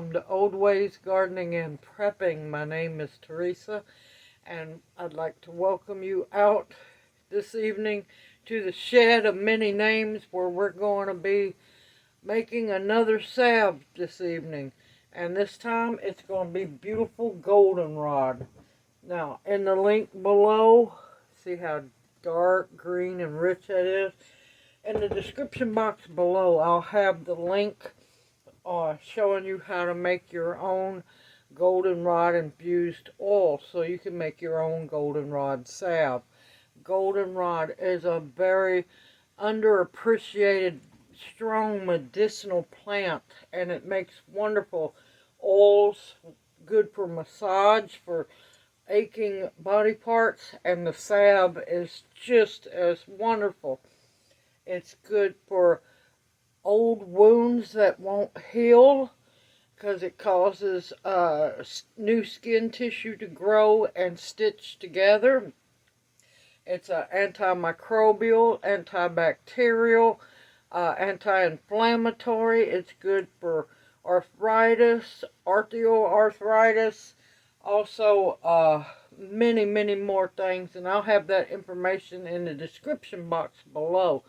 welcome to Old Ways Gardening and Prepping. My name is Teresa, and I'd like to welcome you out this evening to the shed of many names where we're going to be making another salve this evening. And this time it's going to be beautiful goldenrod. Now, in the link below, see how dark green and rich that is? In the description box below, I'll have the link showing you how to make your own goldenrod infused oil so you can make your own goldenrod salve. Goldenrod is a very underappreciated, strong medicinal plant, and it makes wonderful oils, good for massage, for aching body parts, and the salve is just as wonderful. It's good for old wounds that won't heal because it causes new skin tissue to grow and stitch together. It's an anti-microbial, antibacterial, anti-inflammatory. It's good for arthritis, osteoarthritis, also many more things, and I'll have that information in the description box below.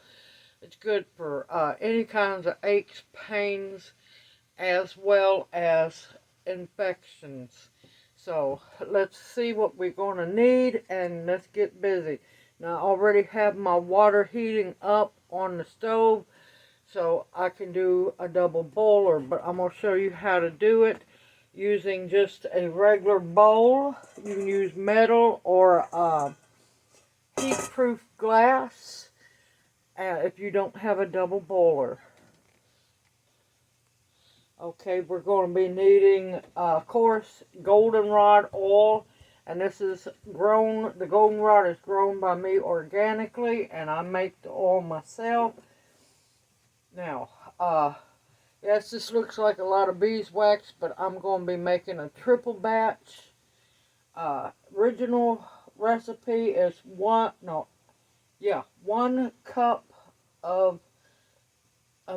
It's good for any kinds of aches, pains, as well as infections. So let's see what we're going to need, and let's get busy. Now I already have my water heating up on the stove, so I can do a double boiler, but I'm going to show you how to do it using just a regular bowl. You can use metal or heat-proof glass if you don't have a double boiler. Okay, we're going to be needing, of course, goldenrod oil, and this is grown, the goldenrod is grown by me organically, and I make the oil myself. Now, yes, this looks like a lot of beeswax, but I'm going to be making a triple batch. Original recipe is 1 cup of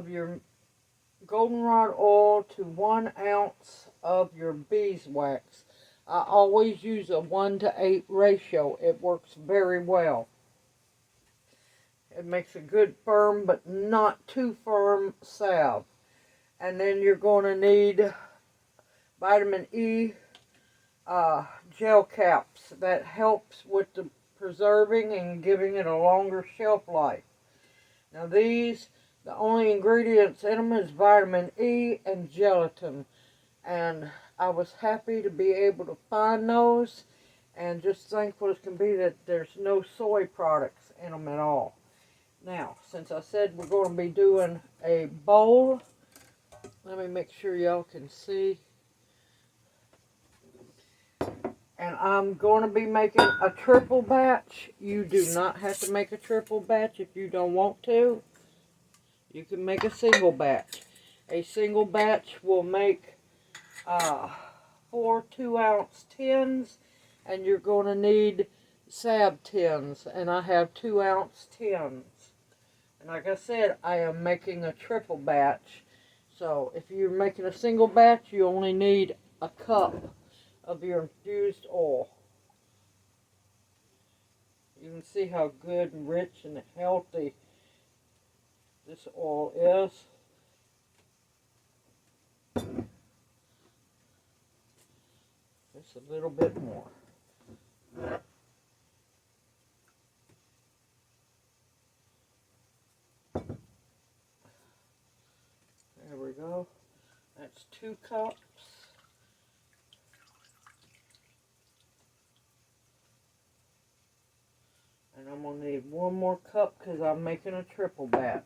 your goldenrod oil to 1 ounce of your beeswax. I always use a 1:8 ratio. It works very well. It makes a good firm but not too firm salve. And then you're going to need vitamin E gel caps. That helps with the preserving and giving it a longer shelf life. Now these, the only ingredients in them is vitamin E and gelatin. And I was happy to be able to find those, and just thankful as can be that there's no soy products in them at all. Now, since I said we're going to be doing a bowl, let me make sure y'all can see. And I'm going to be making a triple batch. You do not have to make a triple batch if you don't want to. You can make a single batch. A single batch will make 4 2-ounce tins, and you're going to need salve tins, and I have 2-ounce tins. And like I said, I am making a triple batch. So if you're making a single batch, you only need a cup of your infused oil. You can see how good and rich and healthy this oil is. Just a little bit more. There we go. That's 2 cups. And I'm going to need 1 more cup because I'm making a triple batch.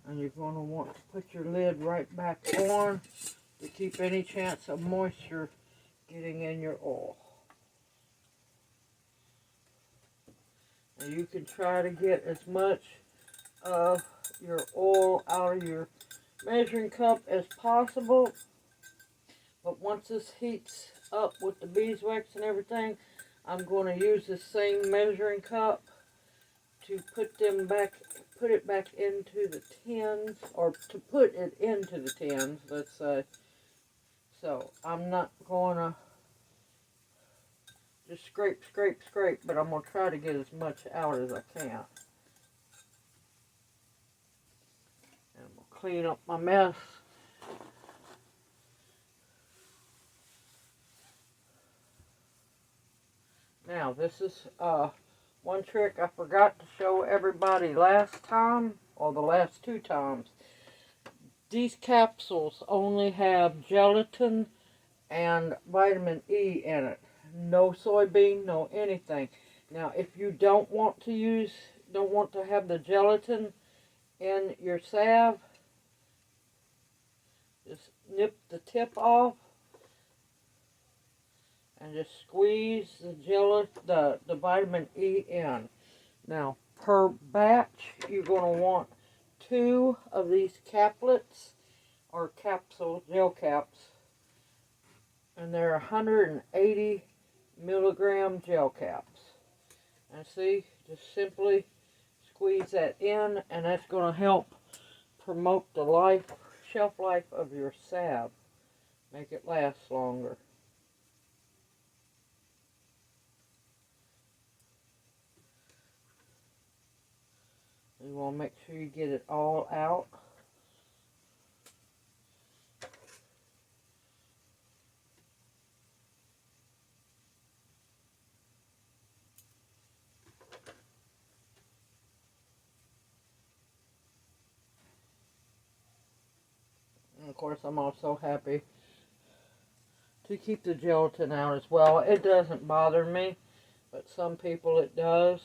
And you're going to want to put your lid right back on to keep any chance of moisture getting in your oil. Now you can try to get as much of your oil out of your measuring cup as possible, but once this heats up with the beeswax and everything, I'm going to use the same measuring cup to put it back into the tins, or to put it into the tins, let's say. So I'm not going to just scrape, but I'm going to try to get as much out as I can. And I'm going to clean up my mess. Now, this is one trick I forgot to show everybody last time, or the last 2 times. These capsules only have gelatin and vitamin E in it. No soybean, no anything. Now, if you don't want to have the gelatin in your salve, just nip the tip off and just squeeze the vitamin E in. Now, per batch, you're going to want 2 of these caplets, or capsule, gel caps, and they're 180 milligram gel caps. And see, just simply squeeze that in, and that's going to help promote the shelf life of your salve, make it last longer. You want to make sure you get it all out. And of course, I'm also happy to keep the gelatin out as well. It doesn't bother me, but some people it does.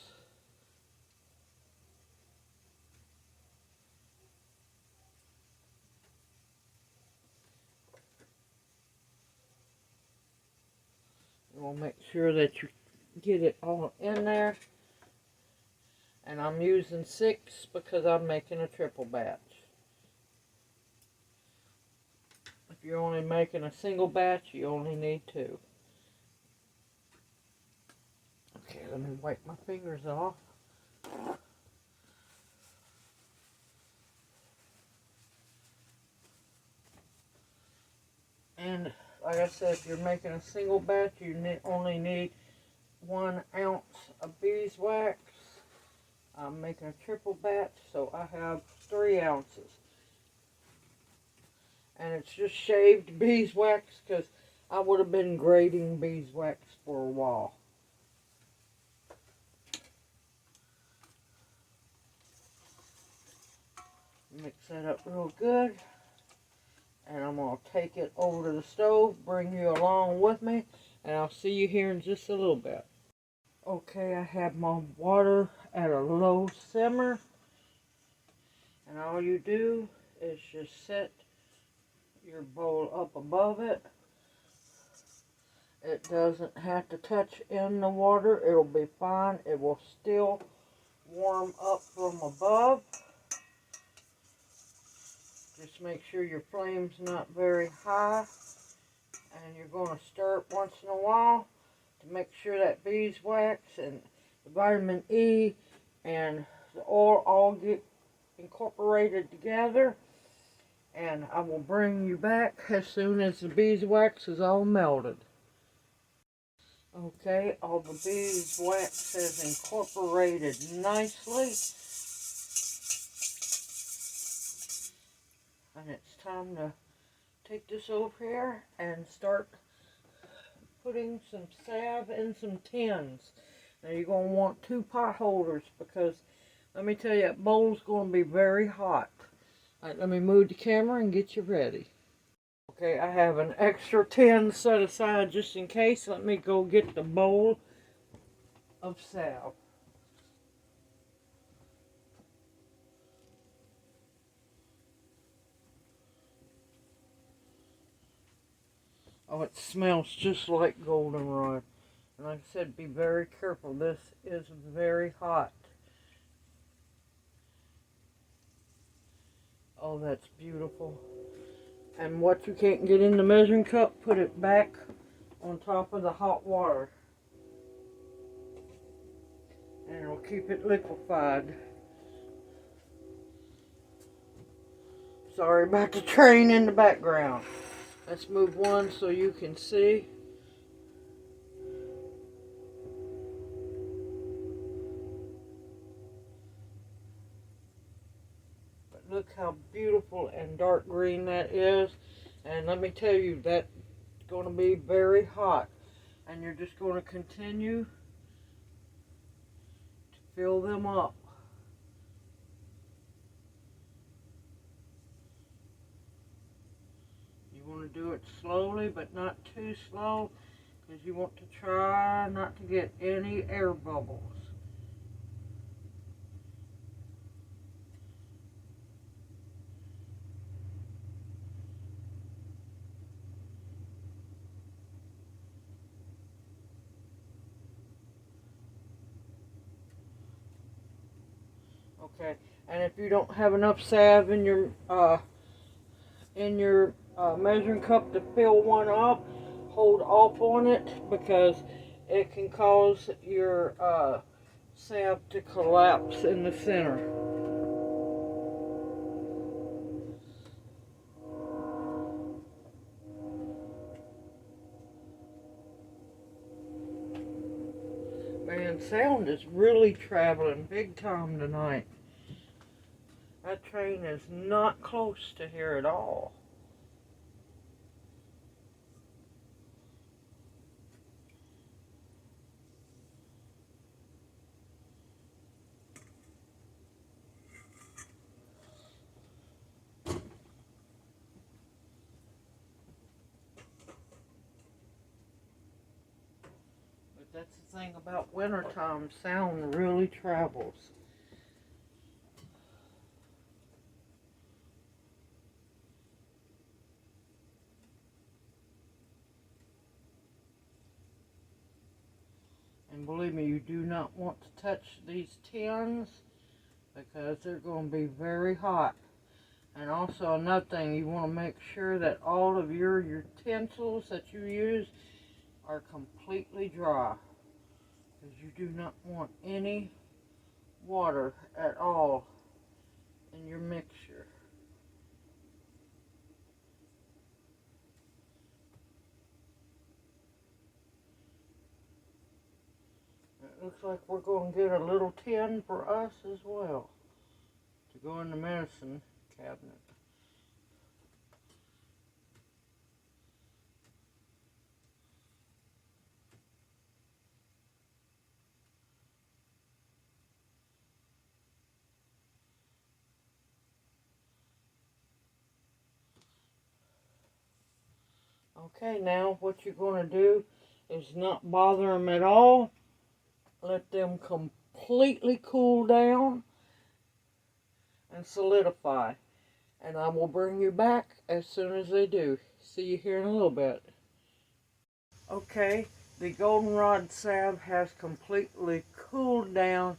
You want to make sure that you get it all in there. And I'm using 6 because I'm making a triple batch. If you're only making a single batch, you only need 2. Okay, let me wipe my fingers off. And like I said, if you're making a single batch, you only need 1 ounce of beeswax. I'm making a triple batch, so I have 3 ounces. And it's just shaved beeswax because I would have been grating beeswax for a while. Mix that up real good. And I'm going to take it over to the stove, bring you along with me, and I'll see you here in just a little bit. Okay, I have my water at a low simmer. And all you do is just set your bowl up above it. It doesn't have to touch in the water. It'll be fine. It will still warm up from above. Just make sure your flame's not very high. And you're going to stir it once in a while to make sure that beeswax and the vitamin E and the oil all get incorporated together. And I will bring you back as soon as the beeswax is all melted. Okay, all the beeswax has incorporated nicely. And it's time to take this over here and start putting some salve in some tins. Now you're going to want 2 pot holders because, let me tell you, that bowl's going to be very hot. Alright, let me move the camera and get you ready. Okay, I have an extra tin set aside just in case. Let me go get the bowl of salve. Oh, it smells just like goldenrod. And like I said, be very careful. This is very hot. Oh, that's beautiful. And what you can't get in the measuring cup, put it back on top of the hot water. and it'll keep it liquefied. Sorry about the train in the background. Let's move one so you can see. But look how beautiful and dark green that is. And let me tell you, that's going to be very hot. And you're just going to continue to fill them up. You want to do it slowly, but not too slow, because you want to try not to get any air bubbles. Okay, and if you don't have enough salve in your measuring cup to fill one up, hold off on it, because it can cause your salve to collapse in the center. Man, sound is really traveling big time tonight. That train is not close to here at all. But that's the thing about wintertime, sound really travels. And believe me, you do not want to touch these tins, because they're going to be very hot. And also another thing, you want to make sure that all of your utensils that you use are completely dry, because you do not want any water at all in your mixture. It looks like we're going to get a little tin for us as well to go in the medicine cabinet. Okay, now what you're going to do is not bother them at all. Let them completely cool down and solidify. And I will bring you back as soon as they do. See you here in a little bit. Okay, the Goldenrod Salve has completely cooled down.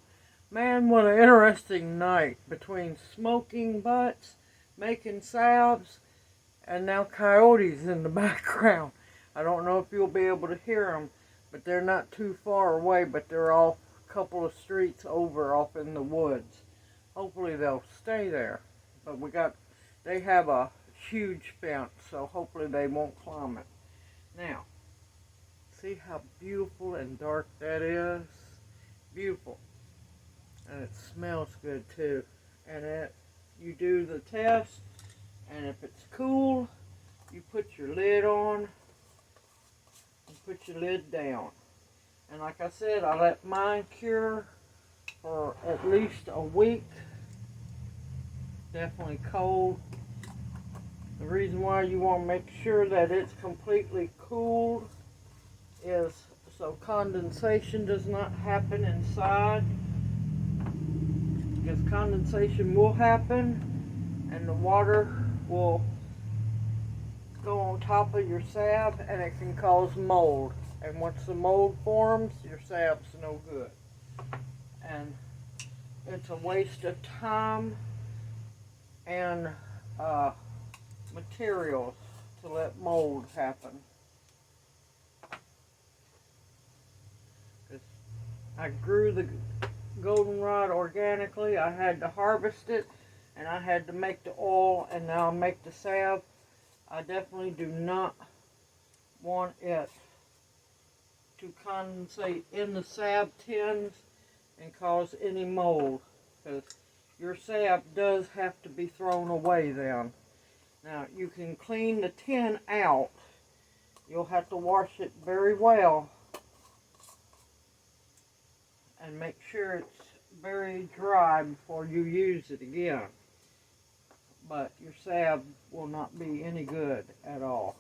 Man, what an interesting night between smoking butts, making salves, and now coyotes in the background. I don't know if you'll be able to hear them, but they're not too far away, but they're off a couple of streets over off in the woods. Hopefully they'll stay there. But they have a huge fence, so hopefully they won't climb it. Now, see how beautiful and dark that is? Beautiful. And it smells good too. And you do the test, and if it's cool, you put your lid on and put your lid down. And like I said, I let mine cure for at least a week. Definitely cold. The reason why you want to make sure that it's completely cooled is so condensation does not happen inside. Because condensation will happen and the water will go on top of your salve and it can cause mold. And once the mold forms, your salve's no good. And it's a waste of time and materials to let mold happen. I grew goldenrod organically. I had to harvest it, and I had to make the oil, and now I make the salve. I definitely do not want it to condensate in the salve tins and cause any mold, because your salve does have to be thrown away then. Now, you can clean the tin out. You'll have to wash it very well and make sure it's very dry before you use it again. But your salve will not be any good at all.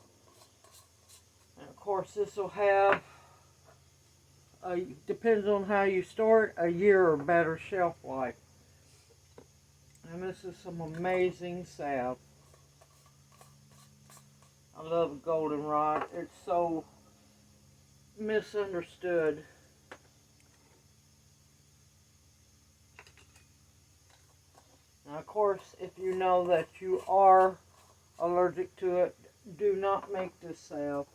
And of course, this will have, depends on how you store it, a year or better shelf life. And this is some amazing salve. I love goldenrod. It's so misunderstood. Now, of course, if you know that you are allergic to it, do not make this salve,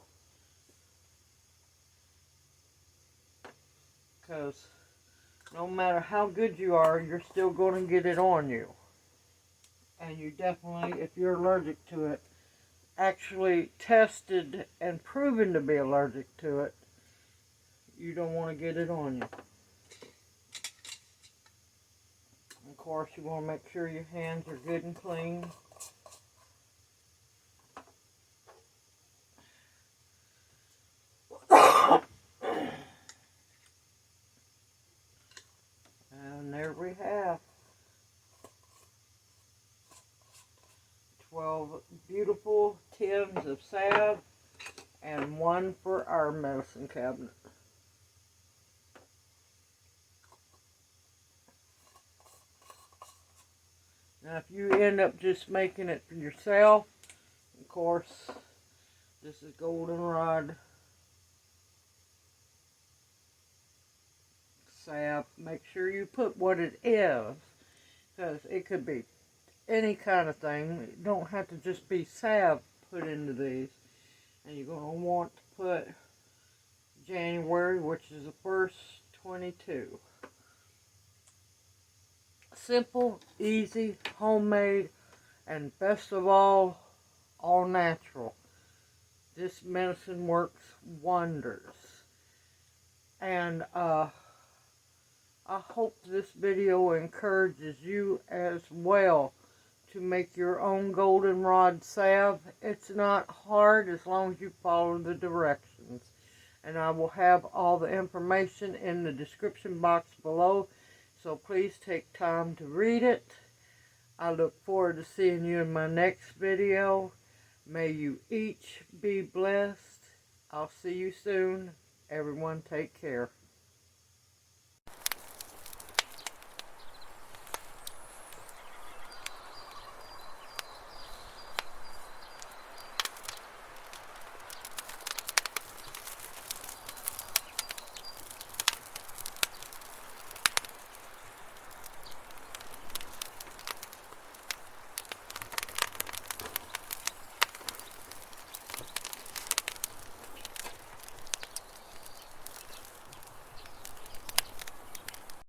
because no matter how good you are, you're still going to get it on you. And you definitely, if you're allergic to it, actually tested and proven to be allergic to it, you don't want to get it on you. Of course, you want to make sure your hands are good and clean. And there we have 12 beautiful tins of salve and one for our medicine cabinet. Now, if you end up just making it for yourself, of course, this is goldenrod salve. Make sure you put what it is, because it could be any kind of thing. You don't have to just be salve put into these. And you're going to want to put January, which is the first 22. Simple, easy, homemade, and best of all natural. This medicine works wonders. And I hope this video encourages you as well to make your own goldenrod salve. It's not hard as long as you follow the directions. And I will have all the information in the description box below. So please take time to read it. I look forward to seeing you in my next video. May you each be blessed. I'll see you soon. Everyone take care.